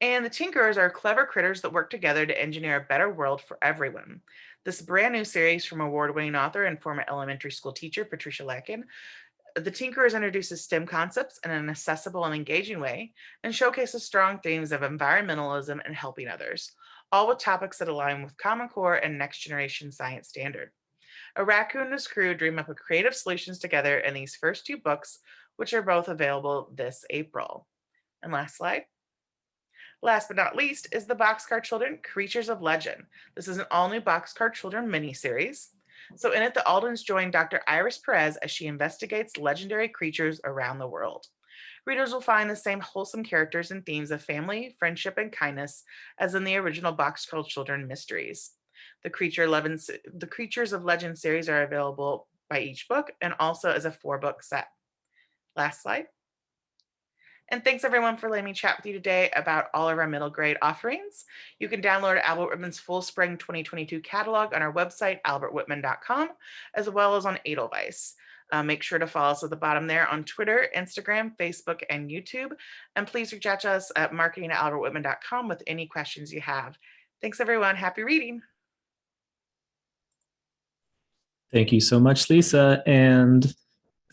And the Tinkerers are clever critters that work together to engineer a better world for everyone. This brand new series from award-winning author and former elementary school teacher Patricia Lakin, The Tinkerers introduces STEM concepts in an accessible and engaging way and showcases strong themes of environmentalism and helping others, all with topics that align with Common Core and next generation science standard. A raccoon and his crew dream up creative solutions together in these first 2 books, which are both available this April. And last slide. Last but not least is the Boxcar Children Creatures of Legend. This is an all-new Boxcar Children miniseries. So in it, the Aldens join Dr. Iris Perez as she investigates legendary creatures around the world. Readers will find the same wholesome characters and themes of family, friendship, and kindness as in the original Boxcar Children mysteries. The Creatures of Legend series are available by each book and also as a 4-book set. Last slide. And thanks everyone for letting me chat with you today about all of our middle grade offerings. You can download Albert Whitman's full spring 2022 catalog on our website, albertwhitman.com, as well as on Edelweiss. Make sure to follow us at the bottom there on Twitter, Instagram, Facebook, and YouTube. And please reach out to us at marketing@albertwhitman.com with any questions you have. Thanks everyone. Happy reading. Thank you so much, Lisa. And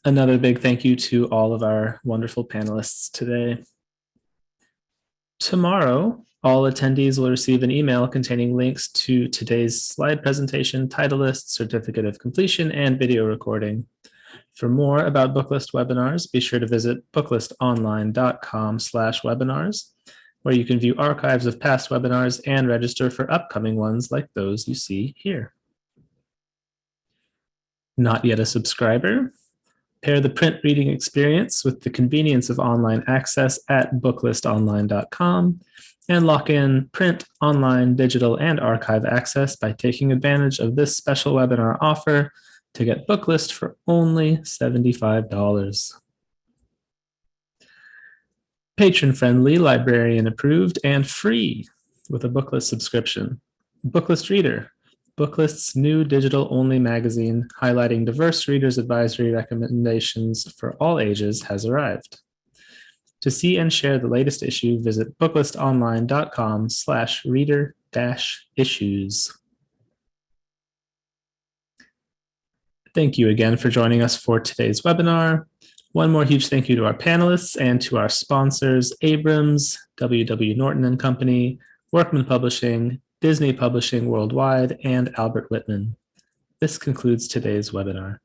another big thank you to all of our wonderful panelists today. Tomorrow, all attendees will receive an email containing links to today's slide presentation, title list, certificate of completion, and video recording. For more about Booklist webinars, be sure to visit booklistonline.com/webinars, where you can view archives of past webinars and register for upcoming ones like those you see here. Not yet a subscriber? Pair the print reading experience with the convenience of online access at booklistonline.com and lock in print, online, digital, and archive access by taking advantage of this special webinar offer to get Booklist for only $75. Patron-friendly, librarian approved, and free with a Booklist subscription. Booklist Reader. Booklist's new digital-only magazine highlighting diverse readers' advisory recommendations for all ages has arrived. To see and share the latest issue, visit booklistonline.com/reader-issues. Thank you again for joining us for today's webinar. One more huge thank you to our panelists and to our sponsors, Abrams, W.W. Norton and Company, Workman Publishing, Disney Publishing Worldwide, and Albert Whitman. This concludes today's webinar.